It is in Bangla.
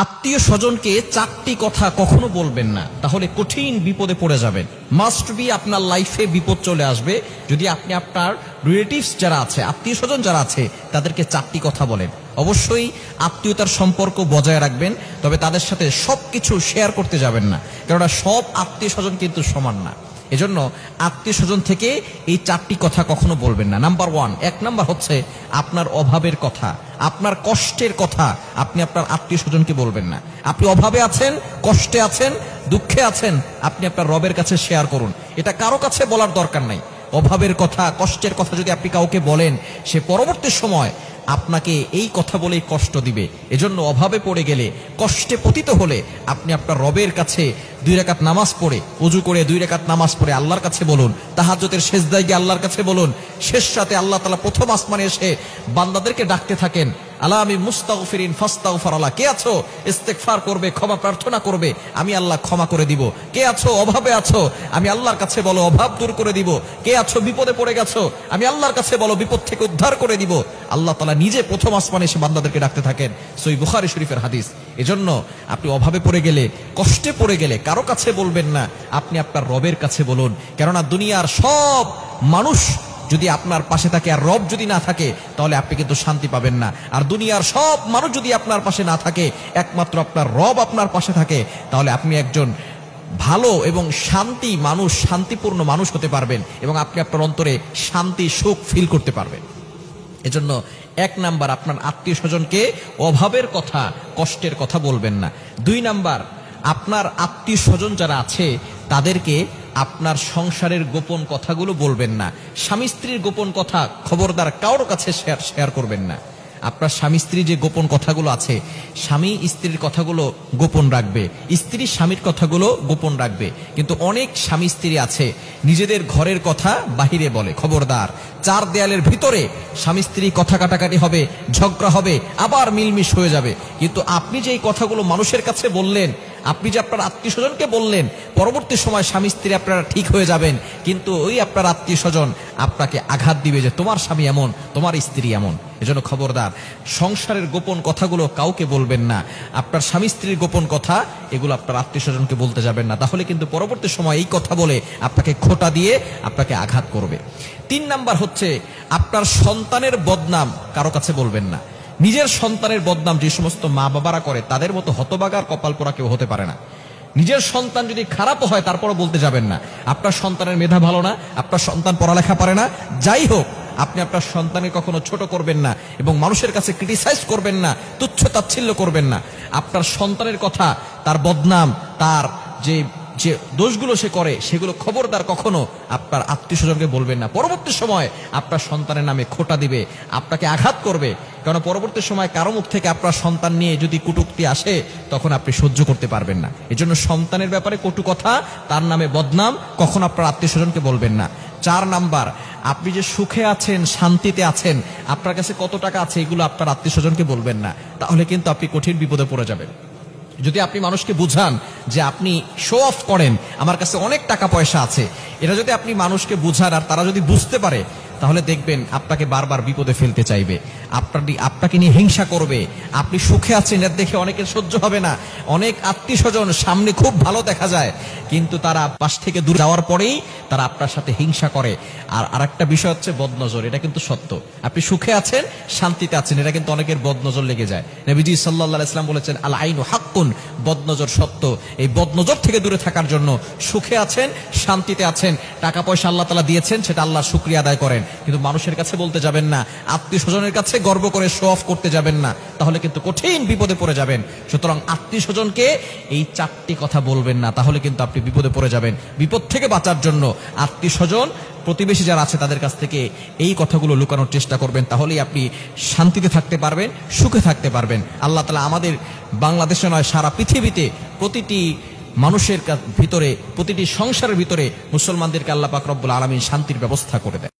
আত্মীয় স্বজনকে চারটি কথা কখনো বলবেন না, তাহলে কঠিন বিপদে পড়ে যাবেন। মাস্ট বি আপনার লাইফে বিপদ চলে আসবে যদি আপনি আপনার রিলেটিভস যারা আছে, আত্মীয় স্বজন যারা আছে, তাদেরকে চারটি কথা বলেন। অবশ্যই আত্মীয়তার সম্পর্ক বজায় রাখবেন, তবে তাদের সাথে সবকিছু শেয়ার করতে যাবেন না, কেননা সব আত্মীয় স্বজন কিন্তু সমান না। এজন্য আত্মীয় স্বজন থেকে এই চারটি কথা কখনো বলবেন না। নাম্বার ওয়ান, এক নাম্বার হচ্ছে আপনার অভাবের কথা, আপনার কষ্টের কথা আপনি আপনার আত্মীয় স্বজনকে বলবেন না। আপনি অভাবে আছেন, কষ্টে আছেন, দুঃখে আছেন, আপনি আপনার রবের কাছে শেয়ার করুন। এটা কারো কাছে বলার দরকার নাই। অভাবের কথা, কষ্টের কথা যদি আপনি কাউকে বলেন, সে পরবর্তী সময় আপনাকে এই কথা বলেই কষ্ট দিবে। এজন্য অভাবে পড়ে গেলে, কষ্টে পতিত হলে আপনি আপনার রবের কাছে 2 রাকাত নামাজ পড়ে, ওযু করে 2 রাকাত নামাজ পড়ে আল্লাহর কাছে বলুন। তাহাজ্জুদের সিজদায় গিয়ে আল্লাহর কাছে বলুন। শেষ রাতে আল্লাহ তাআলা প্রথম আসমানে এসে বান্দাদেরকে ডাকতে থাকেন, আলা আমি মুস্তাগফিরিন ফাস্তাগফির আল্লাহ। কে আছো ইস্তেগফার করবে, ক্ষমা প্রার্থনা করবে, আমি আল্লাহ ক্ষমা করে দিব। কে আছো অভাবে আছো, আমি আল্লাহর কাছে বলো, অভাব দূর করে দিব। কে আছো বিপদে পড়ে গেছো, আমি আল্লাহর কাছে বলো, বিপদ থেকে উদ্ধার করে দিব। আল্লাহ তাআলা নিজে প্রথম আসমানে এসে বান্দাদেরকে ডাকতে থাকেন। সহিহ বুখারী শরীফের হাদিস। এজন্য আপনি অভাবে পড়ে গেলে, কষ্টে পড়ে গেলে কারো কাছে বলবেন না, আপনি আপনার রবের কাছে বলুন। কেননা দুনিয়ার সব মানুষ যদি আপনার পাশে থাকে আর রব যদি না থাকে, তাহলে আপনি কিন্তু শান্তি পাবেন না। আর দুনিয়ার সব মানুষ যদি আপনার পাশে না থাকে, একমাত্র আপনার রব আপনার পাশে থাকে, তাহলে আপনি একজন ভালো এবং শান্তি মানুষ, শান্তিপূর্ণ মানুষ হতে পারবেন এবং আপনি আপনার অন্তরে শান্তি, সুখ ফিল করতে পারবেন। এজন্য 1 নাম্বার, আপনার আত্মীয় স্বজনকে অভাবের কথা, কষ্টের কথা বলবেন না। 2 নাম্বার, আপনার আত্মীয় স্বজন যারা আছে তাদেরকে আপনার সংসারের গোপন কথাগুলো বলবেন না। স্বামী স্ত্রীর গোপন কথা খবরদার কারোর কাছে শেয়ার করবেন না। আপনার স্বামী স্ত্রী যে গোপন কথাগুলো আছে, স্বামী স্ত্রীর কথাগুলো গোপন রাখবে, স্ত্রী স্বামীর কথাগুলো গোপন রাখবে। কিন্তু অনেক স্বামী স্ত্রী আছে নিজেদের ঘরের কথা বাহিরে বলে। খবরদার, 4 দেয়ালের ভিতরে স্বামী স্ত্রী কথা কাটাকাটি হবে, ঝগড়া হবে, আবার মিলমিশ হয়ে যাবে। কিন্তু আপনি যে এই কথাগুলো মানুষের কাছে বললেন, আপনি যে আপনার আত্মীয় স্বজনকে বললেন, পরবর্তী সময় স্বামী স্ত্রী আপনারা ঠিক হয়ে যাবেন, কিন্তু ওই আপনার আত্মীয় স্বজন আপনাকে আঘাত দিবে যে তোমার স্বামী এমন, তোমার স্ত্রী এমন। এজন্য খবরদার, সংসারের গোপন কথাগুলো কাউকে বলবেন না। আপনার স্বামী স্ত্রীর গোপন কথা এগুলো আপনার আত্মীয় স্বজনকে বলতে যাবেন না, তাহলে কিন্তু পরবর্তী সময় এই কথা বলে আপনাকে খোঁটা দিয়ে আপনাকে আঘাত করবে। 3 নাম্বার হচ্ছে আপনার সন্তানের বদনাম কারো কাছে বলবেন না। নিজের সন্তানের বদনাম যে সমস্ত মা বাবারা করে, তাদের মতো হতবাগার কপাল পোড়া কেউ হতে পারে না। নিজের সন্তান যদি খারাপও হয় তারপরও বলতে যাবেন না। আপনার সন্তানের মেধা ভালো না, আপনার সন্তান পড়ালেখা পারে না, যাই হোক, আপনি আপনার সন্তানকে কখনো ছোট করবেন না এবং মানুষের কাছে ক্রিটিসাইজ করবেন না, তুচ্ছ তাচ্ছিল্য করবেন না। আপনার সন্তানের কথা, তার বদনাম, তার যে যে দোষগুলো সে করে, সেগুলো খবরদার কখনো আপনার আত্মীয় স্বজনকে বলবেন না। পরবর্তী সময় আপনার সন্তানের নামে খোঁটা দিবে, আপনাকে আঘাত করবে। কারণ পরবর্তী সময় কারো মুখ থেকে আপনার সন্তান নিয়ে যদি কটূক্তি আসে, তখন আপনি সহ্য করতে পারবেন না। এজন্য সন্তানের ব্যাপারে কটু কথা, তার নামে বদনাম কখনো আপনার আত্মীয় স্বজনকে বলবেন না। 4 নাম্বার, আপনি যে সুখে আছেন, শান্তিতে আছেন, আপনার কাছে কত টাকা আছে, এগুলো আপনার আত্মীয় স্বজনকে বলবেন না, তাহলে কিন্তু আপনি কঠিন বিপদে পড়ে যাবেন। যদি আপনি মানুষকে বুঝান যে আপনি শো অফ করেন, আমার কাছে অনেক টাকা পয়সা আছে, এটা যদি আপনি মানুষকে বুঝান আর তারা যদি বুঝতে পারে, তাহলে দেখবেন আপনাকে বারবার বিপদে ফেলতে চাইবে, আপনাকে নিয়ে হিংসা করবে। আপনি সুখে আছেন এর দেখে অনেকের সহ্য হবে না। অনেক আত্মীয় স্বজন সামনে খুব ভালো দেখা যায়, কিন্তু তারা পাশ থেকে দূরে যাওয়ার পরেই তারা আপনার সাথে হিংসা করে। আর আরেকটা বিষয় হচ্ছে বদনজর। এটা কিন্তু সত্য। আপনি সুখে আছেন, শান্তিতে আছেন, এটা কিন্তু অনেকের বদনজর লেগে যায়। নবীজি সাল্লাল্লাহু আলাইহি ওয়াসাল্লাম বলেছেন, আল আইনু হাক্কুন, বদনজর সত্য। এই বদনজর থেকে দূরে থাকার জন্য সুখে আছেন, শান্তিতে আছেন, টাকা পয়সা আল্লাহ তাআলা দিয়েছেন, সেটা আল্লাহর শুকরিয়া আদায় করেন, কিন্তু মানুষের কাছে বলতে যাবেন না, আত্মীয় স্বজনের কাছে গর্ব করে শো অফ করতে যাবেন না, তাহলে কিন্তু কঠিন বিপদে পড়ে যাবেন। সুতরাং আত্মীয় স্বজনকে এই 4টি কথা বলবেন না, তাহলে কিন্তু আপনি বিপদে পড়ে যাবেন। বিপদ থেকে বাঁচার জন্য আত্মীয় স্বজন, প্রতিবেশী যারা আছে তাদের কাছ থেকে এই কথাগুলো লুকানোর চেষ্টা করবেন, তাহলেই আপনি শান্তিতে থাকতে পারবেন, সুখে থাকতে পারবেন। আল্লাহ তাআলা আমাদের বাংলাদেশে নয়, সারা পৃথিবীতে প্রতিটি মানুষের ভিতরে, প্রতিটি সংসারের ভিতরে মুসলমানদেরকে আল্লাহ পাক রব্বুল আলামিন শান্তির ব্যবস্থা করে দেয়।